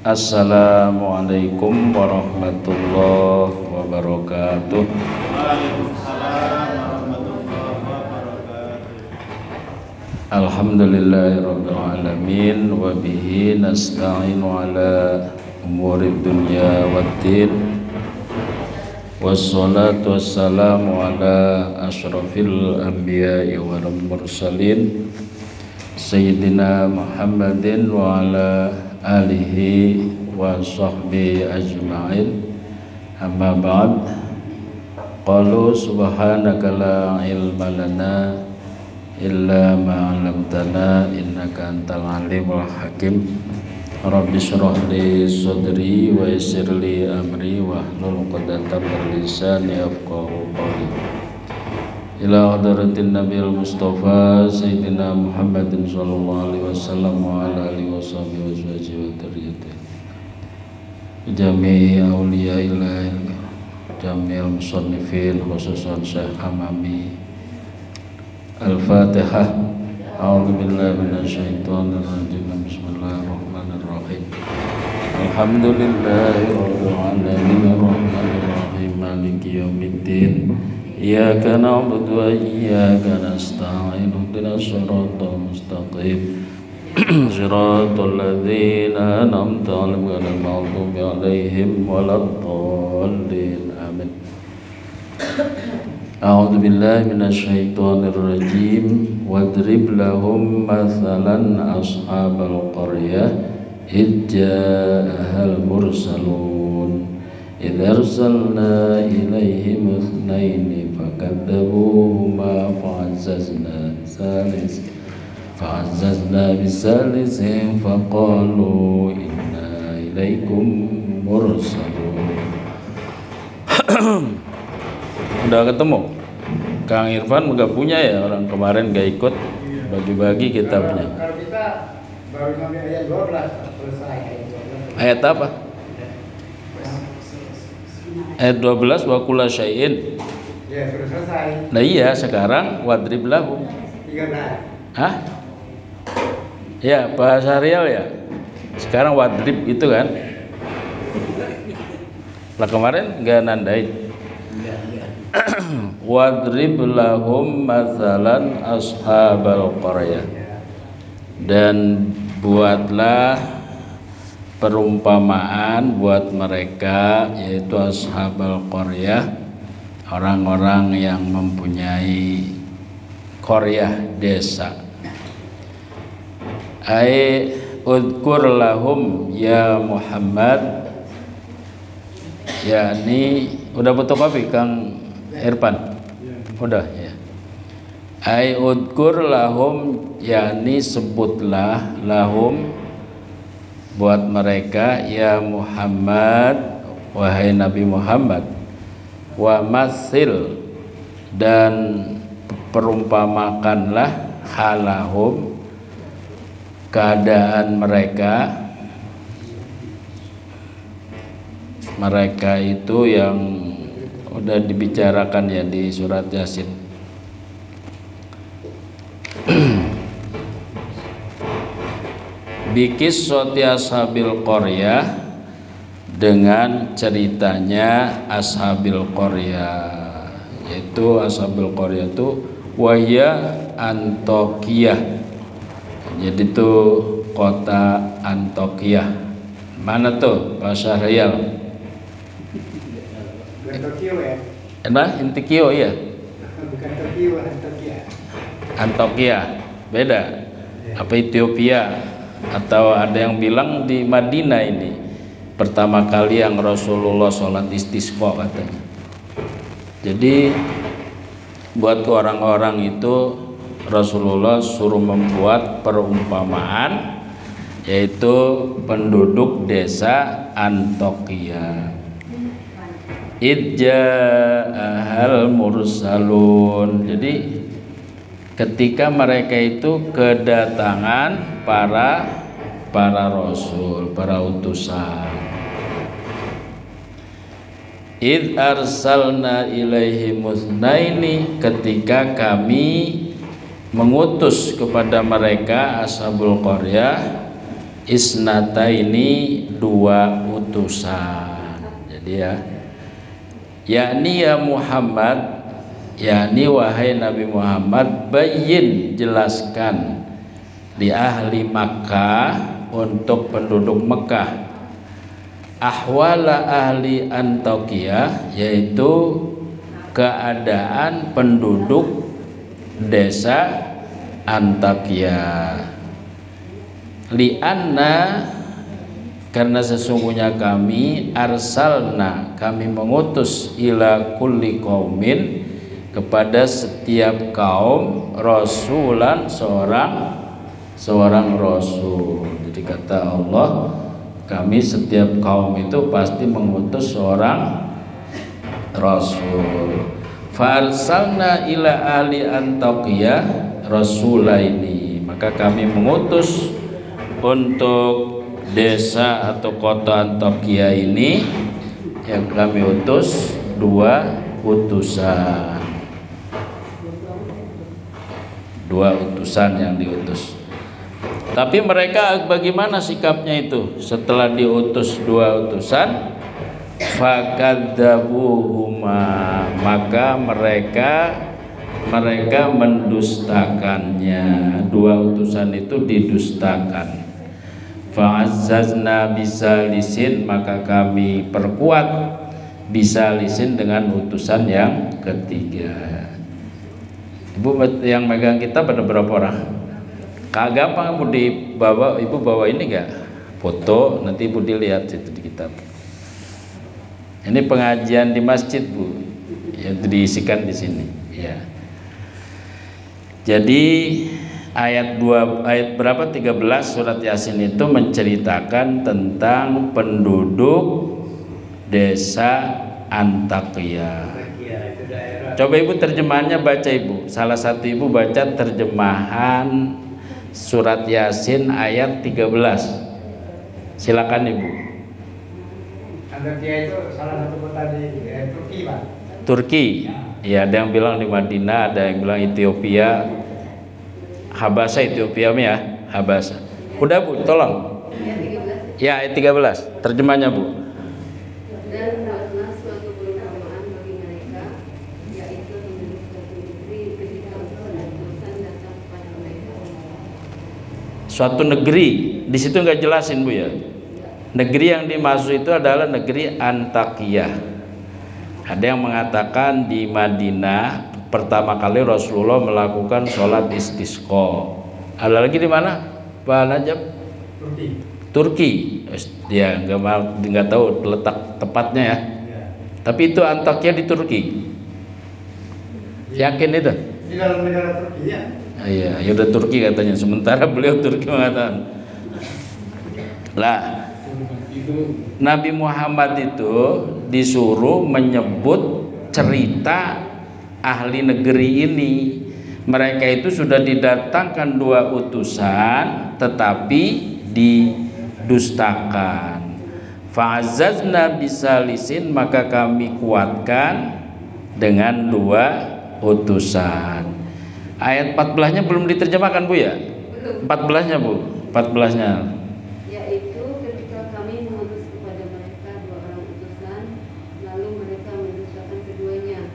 Assalamualaikum warahmatullahi wabarakatuh. Alhamdulillahirabbil alamin wa bihi nasta'inu ala umurid dunya waddin. Wassalatu wassalamu ala asyrafil anbiya'i wal mursalin Sayyidina Muhammadin wa ala alihi wa sahbihi ajma'in. Amma ba'd. Qalu subhanaka la ilma lana illa ma 'allamtana innaka antal alimul hakim. Rabbi shrah li sadri wa yassir li amri wahlul 'uqdatam min lisani yafqahu qawli. Ila hadratin nabiyil mustafa sayyidina Muhammadin sallallahu alaihi wasallam wa ala alihi washabihi wa dzurriyyatihi jami'i awliyaillah jami'il musannifin khususan Syekh Hamami. Al-Fatihah. A'udzu billahi minasyaitonir rajim. Bismillahirrahmanirrahim. Alhamdulillahirabbil alamin arrahmanir rahim maliki yaumiddin. Iyyaka na'budu wa iyyaka nasta'in. Ihdinas siratal mustaqim. Siratal ladzina an'amta 'alaihim ghairil maghdubi 'alaihim waladdallin. Amin. A'udzu billahi minasyaitonir rajim. Wadrib lahum mathalan ashabal qaryah idh ja'ahal mursalun idh arsalna ilaihim ithnaini fakadzabuhuma fa'azzazna bisalisin faqalu inna ilaikum mursalun. Udah ketemu? Kang Irfan gak punya ya, orang kemarin gak ikut bagi-bagi kitabnya. Kalau kita baru sampai ayat 12 selesai Ayat apa? Ayat 12 wa kulla syai'in. Ya, sudah selesai. Nah iya, sekarang wadrib lahum. 13. Hah? Ya, bahasa real ya. Sekarang wadrib itu kan. Lah kemarin gak nandain. Wadrib lahum mathalan ashabal qaryah, dan buatlah perumpamaan buat mereka, yaitu ashabal qaryah, orang-orang yang mempunyai qaryah, desa. Ai udkur lahum ya Muhammad, yakni udah fotokopi Kang Irfan? Udah ya. Ai udkur lahum, yakni sebutlah lahum buat mereka ya Muhammad, wahai Nabi Muhammad, wa masil, dan perumpamakanlah halahum, keadaan mereka itu yang udah dibicarakan ya di surat Yasin. Bikis soti ashabil qaryah, dengan ceritanya ashabil qaryah, yaitu ashabil qaryah itu wahya Antokiyah. Jadi itu kota Antokiyah. Mana tuh bahasa real? Tokyo ya? Intikio ya? Bukan Tokyo, Antokya. Antokya, beda. Apa Ethiopia? Atau ada yang bilang di Madinah ini pertama kali yang Rasulullah sholat istisqa katanya. Jadi buat orang-orang itu Rasulullah suruh membuat perumpamaan, yaitu penduduk desa Antokya. Idja'ahal mursalun. Jadi ketika mereka itu kedatangan para rasul, para utusan. Id arsalna ilaihi musnaini, ketika kami mengutus kepada mereka ashabul qaryah isnataini, dua utusan. Jadi ya, yakni ya Muhammad, yakni wahai Nabi Muhammad, bayyin, jelaskan, di ahli Makkah, untuk penduduk Mekah, ahwala ahli Antakya, yaitu keadaan penduduk desa Antakya. Lianna, karena sesungguhnya kami, arsalna, kami mengutus, ila kulli qaumin, kepada setiap kaum, rasulan, seorang rasul. Jadi kata Allah, kami setiap kaum itu pasti mengutus seorang rasul. Farsalna ila ahli Antakya rasulaini, maka kami mengutus untuk desa atau kota Antakya ini, yang kami utus dua utusan yang diutus. Tapi mereka bagaimana sikapnya itu setelah diutus dua utusan? Fakadzabuhuma, maka mereka mendustakannya. Dua utusan itu didustakan. Fa'azzazna bisalisin, maka kami perkuat bisalisin dengan utusan yang ketiga. Ibu yang megang kitab ada berapa orang? Kagak gampang ibu dibawa, ibu bawa ini enggak? Foto, nanti ibu dilihat situ di kitab. Ini pengajian di masjid, Bu, yang diisikan di sini. Ya. Jadi ayat berapa? 13 surat Yasin itu menceritakan tentang penduduk desa Antakya. Coba ibu terjemahannya baca, ibu. Salah satu ibu baca terjemahan surat Yasin ayat 13. Silakan ibu. Antakya itu salah satu kota di Turki, Pak. Turki. Ya, ada yang bilang di Madinah, ada yang bilang Ethiopia. Habasa Ethiopia ya, Habasa. Udah Bu, tolong. Ya, ayat 13. Terjemahnya Bu. Dan buatlah suatu perumpamaan bagi mereka, yaitu penduduk suatu negeri ketika utusan datang kepada mereka. Suatu negeri, di situ nggak jelasin Bu ya. Negeri yang dimaksud itu adalah negeri Antakya. Ada yang mengatakan di Madinah pertama kali Rasulullah melakukan sholat istisqa. Ada lagi di mana, Pak Najab? Turki. Dia nggak tahu letak tepatnya ya. Tapi itu Antakya di Turki. Yakin itu? Di dalam negara Turki ya. Iya, ya udah Turki katanya. Sementara beliau Turki mengatakan. Lah, Nabi Muhammad itu disuruh menyebut cerita ahli negeri ini. Mereka itu sudah didatangkan dua utusan, tetapi didustakan. Fa'azzazna bisalisin, maka kami kuatkan dengan dua utusan. Ayat 14-nya belum diterjemahkan Bu ya? 14-nya Bu, 14-nya. Yaitu ketika kami mengutus kepada mereka dua orang utusan, lalu mereka mendustakan keduanya,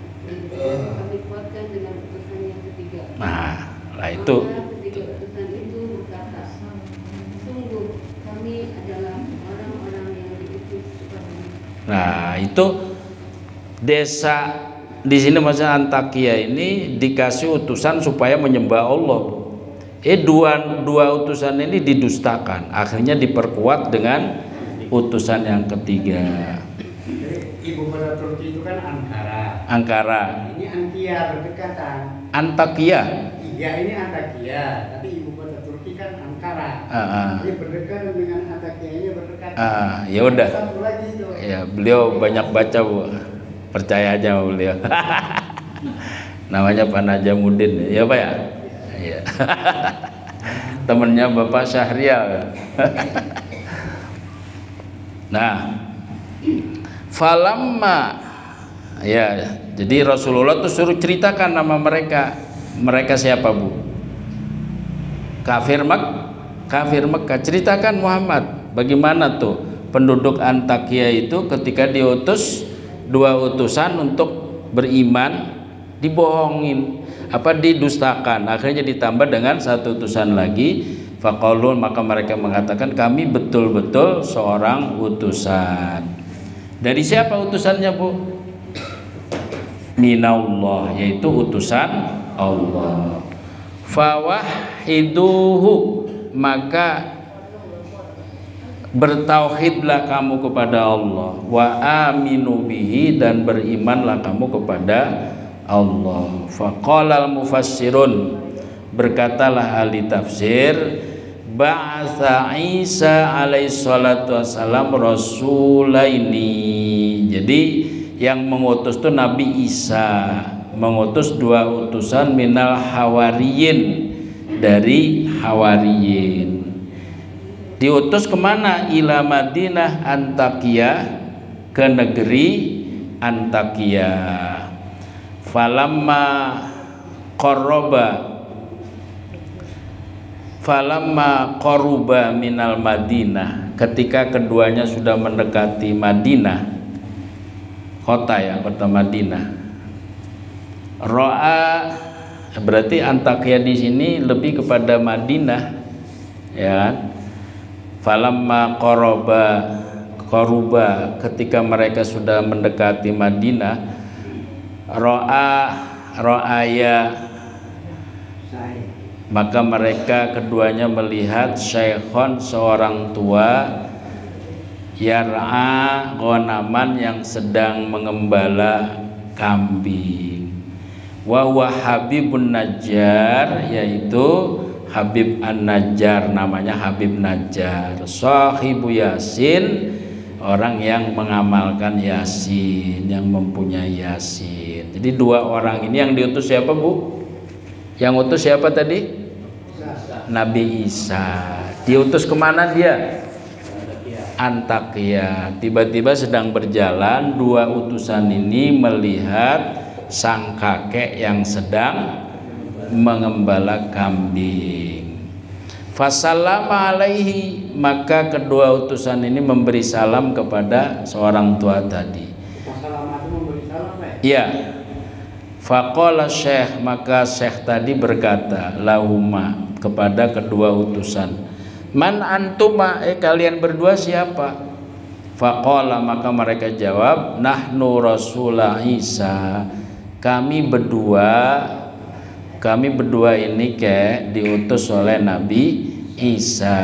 kami kuatkan dengan utusan yang ketiga. Nah itu. Maka ketiga utusan itu berkata, sungguh kami adalah orang-orang yang diutus kepada. Nah itu desa di sini maksudnya Antakya ini dikasih utusan supaya menyembah Allah. Dua utusan ini didustakan, akhirnya diperkuat dengan utusan yang ketiga. Jadi ibu kota Turki itu kan Ankara. Ini Antakya berdekatan. Antakya. Iya, ini Antakya, tapi ibu kota Turki kan Ankara. Jadi berdekatan dengan Antakya ini berdekatan. Ya udah. Satu lagi itu. Ya, beliau banyak baca Bu. Percaya aja sama beliau. Namanya Pak Najamuddin ya Pak ya? Iya. Temennya Bapak Syahrial. Nah, falamma, ya, jadi Rasulullah tuh suruh ceritakan nama mereka. Mereka siapa Bu? Kafir kafir Mekah. Ceritakan Muhammad, bagaimana tuh penduduk Antakya itu ketika diutus 2 utusan untuk beriman, dibohongin, didustakan, akhirnya ditambah dengan 1 utusan lagi. Faqalun, maka mereka mengatakan kami betul-betul seorang utusan. Dari siapa utusannya, Bu? Minallah, yaitu utusan Allah. Fawahiduhu, maka bertauhidlah kamu kepada Allah. Wa aminu bihi, dan berimanlah kamu kepada Allah. Faqalal mufassirun, berkatalah ahli tafsir, ba'atha Isa alaihi salatu wassalam rasulaini. Jadi yang mengutus itu Nabi Isa, mengutus 2 utusan minal hawariyin, dari hawariyin. Diutus kemana? Ila Madinah Antakya, ke negeri Antakya. Falamma qaruba minal Madinah, ketika keduanya sudah mendekati Madinah, kota Madinah. Ro'a, berarti Antakya di sini lebih kepada Madinah, ya. Falamma qaruba, ketika mereka sudah mendekati Madinah, ro'aya, maka mereka keduanya melihat syekhon, seorang tua, yar'a ghanaman, yang sedang mengembala kambing. Wa huwa Habibun Najjar, yaitu Habib An-Najjar, namanya Habib Najjar. Sahibu Yasin, orang yang mengamalkan Yasin, yang mempunyai Yasin. Jadi 2 orang ini yang diutus siapa, Bu? Yang utus siapa tadi? Nabi Isa. Diutus kemana dia? Antakya. Tiba-tiba sedang berjalan, 2 utusan ini melihat sang kakek yang sedang mengembala kambing. Fasallama alaihi, maka kedua utusan ini memberi salam kepada seorang tua tadi. Iya. Faqala syekh, maka syekh tadi berkata lahuma, kepada kedua utusan, man antuma, kalian berdua siapa? Faqala, maka mereka jawab, nahnu Rasulullah Isa, kami berdua ini diutus oleh Nabi Isa.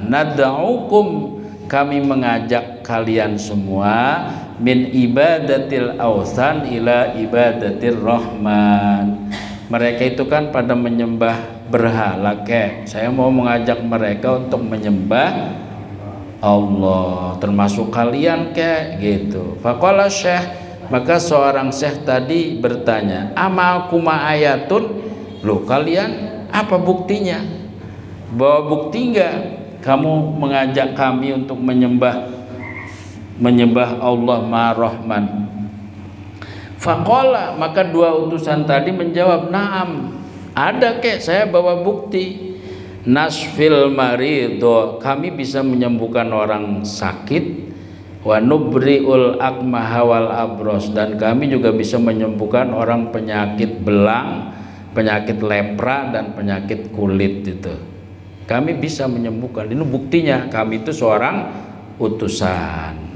Nad'ukum, kami mengajak kalian semua, min ibadatil awthan ila ibadatir rahman. Mereka itu kan pada menyembah berhala, saya mau mengajak mereka untuk menyembah Allah, termasuk kalian gitu. Faqala syekh, maka seorang syekh tadi bertanya, amakuma ayatun, loh kalian apa buktinya? Bawa bukti enggak kamu mengajak kami untuk menyembah Allah Mar-Rahman? Faqala, maka 2 utusan tadi menjawab, na'am, ada saya bawa bukti. Nasfil marido, kami bisa menyembuhkan orang sakit. Wa nubri'ul akmaha wal abros, dan kami juga bisa menyembuhkan orang penyakit belang, penyakit lepra, dan penyakit kulit itu. Kami bisa menyembuhkan. Ini buktinya kami itu seorang utusan.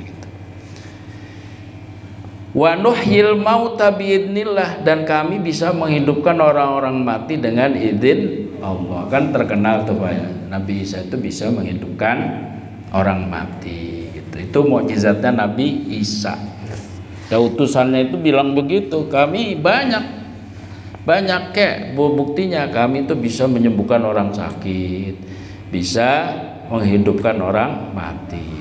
Wa nuhyil mauta biidnillah, dan kami bisa menghidupkan orang-orang mati dengan izin Allah. Kan terkenal tuh Pak ya, Nabi Isa itu bisa menghidupkan orang mati gitu. Itu mukjizatnya Nabi Isa. Ya, utusannya itu bilang begitu, kami banyak buktinya kami itu bisa menyembuhkan orang sakit, bisa menghidupkan orang mati.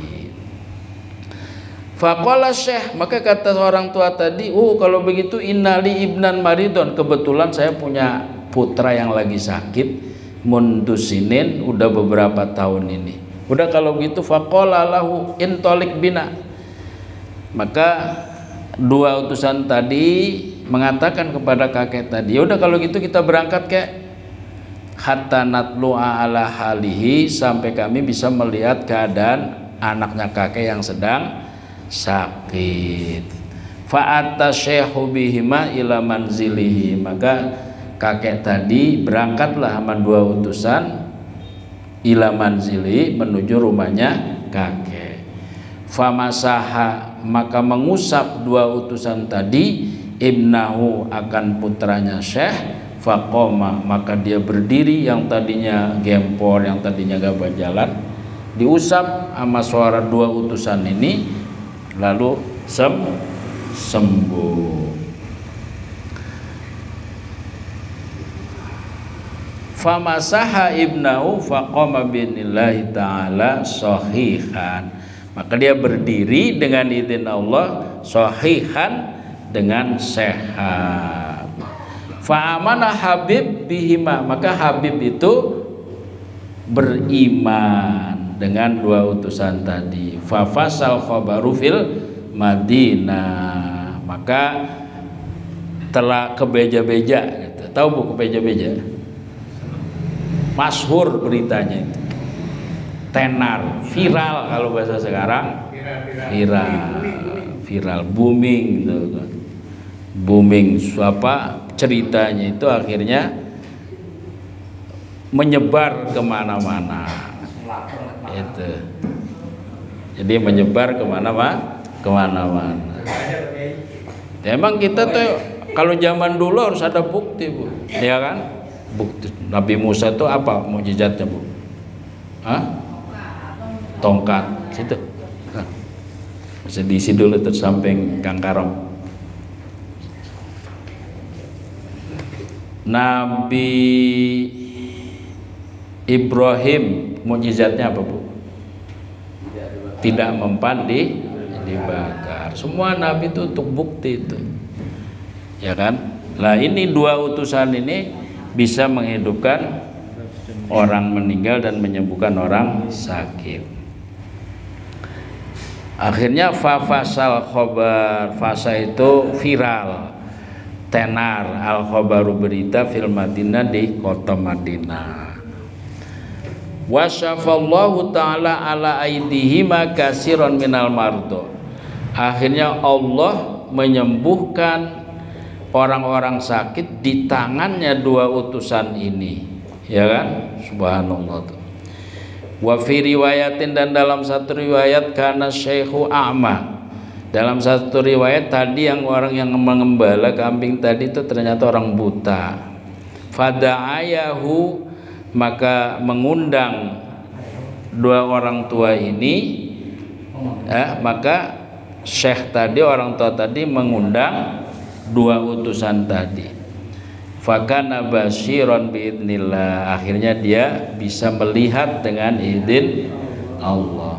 Faqala syekh, maka kata seorang tua tadi, kalau begitu innali ibnan maridon, kebetulan saya punya putra yang lagi sakit, mundusinin, udah beberapa tahun ini. Udah kalau gitu faqala lahu intolik bina, maka 2 utusan tadi mengatakan kepada kakek tadi, udah kalau gitu kita berangkat hatta natlu'a ala halihi, sampai kami bisa melihat keadaan anaknya kakek yang sedang sakit. Fa'ata syekhu bihima ila manzilihi, maka kakek tadi berangkatlah sama dua utusan ila manzili, menuju rumahnya kakek. Famasaha, maka mengusap dua utusan tadi ibnahu, akan putranya Syekh. Faqoma, maka dia berdiri, yang tadinya gempor, yang tadinya gak berjalan, diusap sama suara dua utusan ini, lalu sembuh. Famasaha ibnahu faqama binillahi ta'ala sahihan, maka dia berdiri dengan izin Allah, sahihan, dengan sehat. Fa'amana Habib bihima, maka Habib itu beriman dengan dua utusan tadi. Fafasal khabaru fil Madinah, maka telah kebeja-beja gitu. Tahu bu kebeja-beja? Masyhur beritanya, tenar, viral kalau bahasa sekarang, viral, booming gitu. Booming, apa ceritanya itu akhirnya menyebar kemana-mana itu, jadi menyebar kemana-mana. Emang kita tuh kalau zaman dulu harus ada bukti bu, ya kan? Bukti Nabi Musa itu apa mukjizatnya bu? Tongkat situ, bisa diisi dulu terus samping Kang Karong. Nabi Ibrahim mukjizatnya apa bu? Tidak mempan dibakar. Semua nabi itu untuk bukti itu, ya kan? Lah ini dua utusan ini bisa menghidupkan orang meninggal dan menyembuhkan orang sakit. Akhirnya fafasal khobar, fasa itu viral, tenar, al khobaru berita fil Madinah, di kota Madinah. Wasyafallahu ta'ala ala aidihima kasiron minal mardo, akhirnya Allah menyembuhkan orang-orang sakit di tangannya dua utusan ini, ya kan? Subhanallah. Wa fi riwayatin, dan dalam satu riwayat, kana syekhu a'ma, dalam satu riwayat tadi yang orang yang mengembala kambing tadi itu ternyata orang buta. Fada'ayahu, maka mengundang dua orang tua ini, maka syekh tadi, orang tua tadi mengundang dua utusan tadi. Fakana basyiron biidnillah, akhirnya dia bisa melihat dengan izin Allah.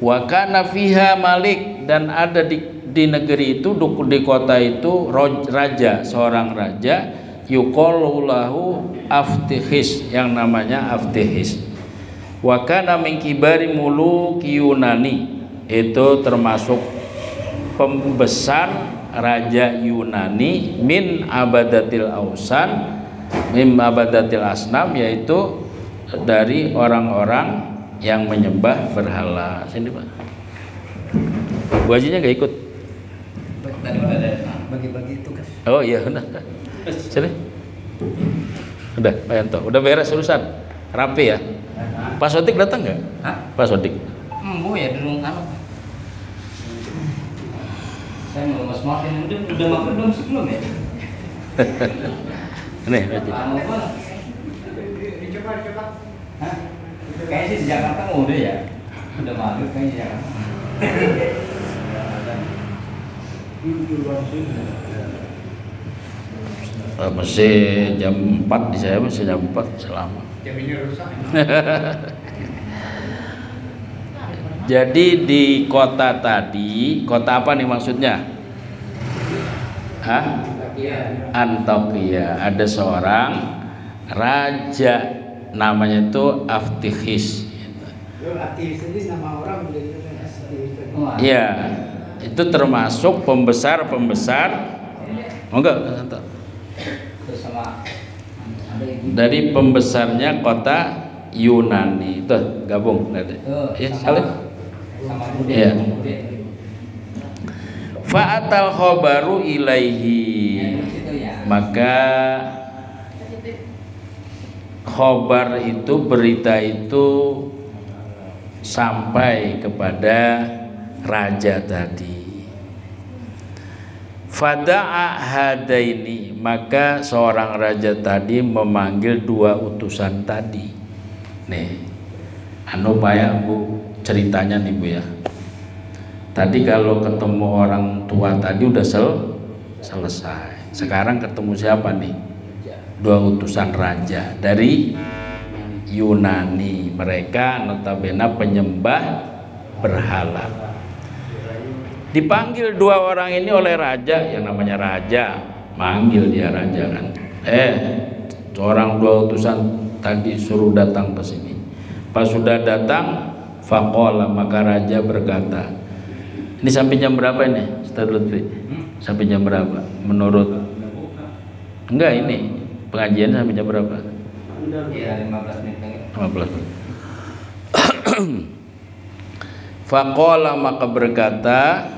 Wa kana fiha malik, dan ada di negeri itu, di kota itu raja, seorang raja, yuqalu lahu Aftihis, yang namanya Aftihis. Wa kana min kibari muluki Yunani, itu termasuk pembesar raja Yunani, min abadatil ausan, min abadatil asnam, yaitu dari orang-orang yang menyembah berhala. Sini Pak, Bu Hajinya nggak ikut? Bagi-bagi tugas. Oh iya, udah. Sini. Udah, Pak Yanto, udah beres urusan, rapi ya. Pak Sodik datang nggak? Pak Sodik. Bu ya, di rumah. Saya mau makan, udah makan belum sebelum ya? Nih, Haji. Coba. Hah? Kayaknya sih di Jakarta udah ya. Udah maghrib kayaknya di Jakarta. Masih jam 4 di saya, masih jam 4 selama. Jam ini rusak. Jadi di kota tadi, kota apa nih maksudnya? Antakia, ada seorang raja namanya itu Aftihis. Aftihis ini nama orang. Iya, itu termasuk pembesar. Enggak, Terus sama dari pembesarnya kota Yunani. Tuh, gabung. Ya, salih. Ya. Fa'atal khobaru ilaihi, maka khobar itu, berita itu sampai kepada raja tadi. Fada'a hadaini, maka seorang raja tadi memanggil dua utusan tadi. Nih, anu payah Bu ceritanya nih Bu ya. Tadi kalau ketemu orang tua tadi udah selesai. Sekarang ketemu siapa nih? Dua utusan raja dari Yunani. Mereka notabene penyembah berhala. Dipanggil dua orang ini oleh raja, yang namanya raja, manggil dia raja kan. Seorang dua utusan tadi suruh datang ke sini. Pas sudah datang, faqala, maka raja berkata, ini sampai jam berapa ini, Ustaz Lutfi? Sampai jam berapa? Menurut enggak, ini pengajian sampai jam berapa? Ya 15 menit. 15 menit. Faqala, maka berkata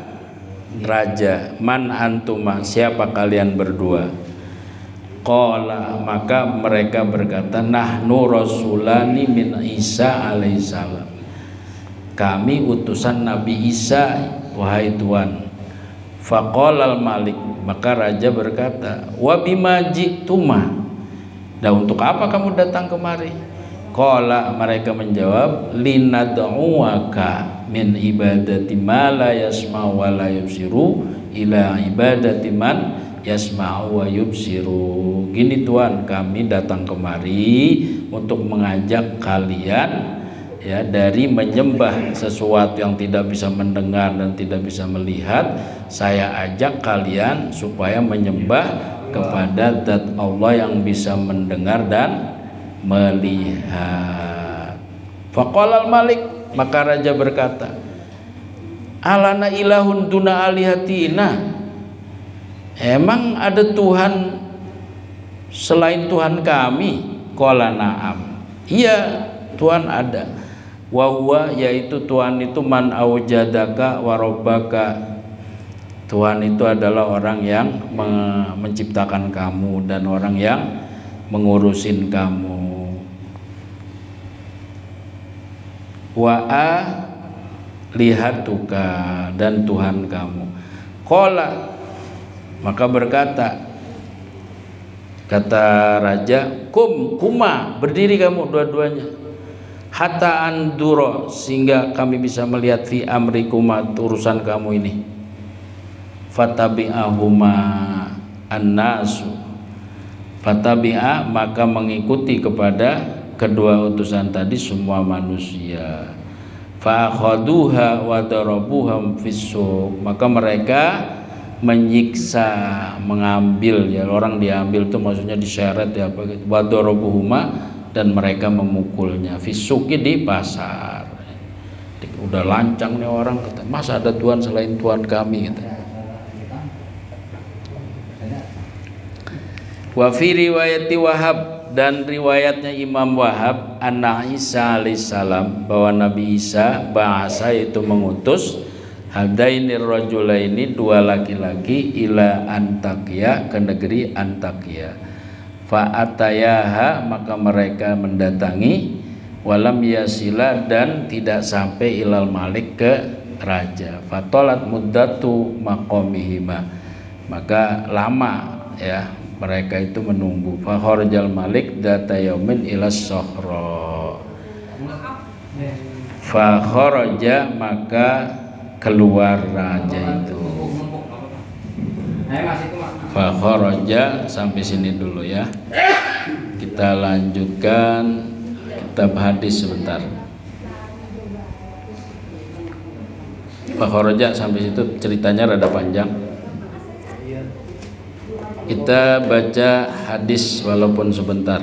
raja, man antuma, siapa kalian berdua? Qala, maka mereka berkata, nahnu rasulani min Isa alaihissalam, kami utusan Nabi Isa, wahai Tuhan. Faqala al-malik, maka raja berkata, wa bima ji'tuma, dan untuk apa kamu datang kemari? Qala, mereka menjawab, linad'uaka min ibadati ma la yasma'u wa la yubsiru ila ibadati man yasma'u wa yubsiru. Gini Tuhan, kami datang kemari untuk mengajak kalian ya dari menyembah sesuatu yang tidak bisa mendengar dan tidak bisa melihat. Saya ajak kalian supaya menyembah kepada zat Allah yang bisa mendengar dan melihat. Faqala al-malik, maka raja berkata, alana ilahun duna alihatina, emang ada Tuhan selain Tuhan kami? Qala na'am, iya Tuhan ada. Wa huwa, yaitu Tuhan itu man aujadaka wa rabbaka, Tuhan itu adalah orang yang menciptakan kamu dan orang yang mengurusin kamu. Wa'a lihatuka, dan Tuhan kamu. Qala, maka berkata, kata raja, kuma, berdiri kamu dua-duanya, hatta anduro, sehingga kami bisa melihat fi amrikuma, urusan kamu ini. Fatabi'ahuma annasu, fatabi'a, maka mengikuti kepada kedua utusan tadi semua manusia. Fa'akhaduha wa darabuhum fis-suq, maka mereka menyiksa, mengambil, ya orang diambil itu maksudnya diseret ya apa gitu. Wa darabuhuma, dan mereka memukulnya, fis-suqi, di pasar. Udah lancang nih orang, kata, masa ada Tuhan selain Tuhan kami gitu. Wa fi riwayati Wahab, dan riwayatnya Imam Wahab, anna Isa alaihissalam, bahwa Nabi Isa bahasa itu mengutus hadainir rajulaini, dua laki-laki, ila Antakya, ke negeri Antakya. Fa'atayaha, maka mereka mendatangi, walam yasila, dan tidak sampai ilal malik, ke raja. Fatolat muddatu maqamihima, maka lama ya mereka itu menunggu. Fakharajal malik data yaumin ila sohro, fakharaja, maka keluar raja itu. Fakharaja, sampai sini dulu ya. Kita lanjutkan kitab hadis sebentar. Fakharaja sampai situ, ceritanya rada panjang. Kita baca hadis walaupun sebentar.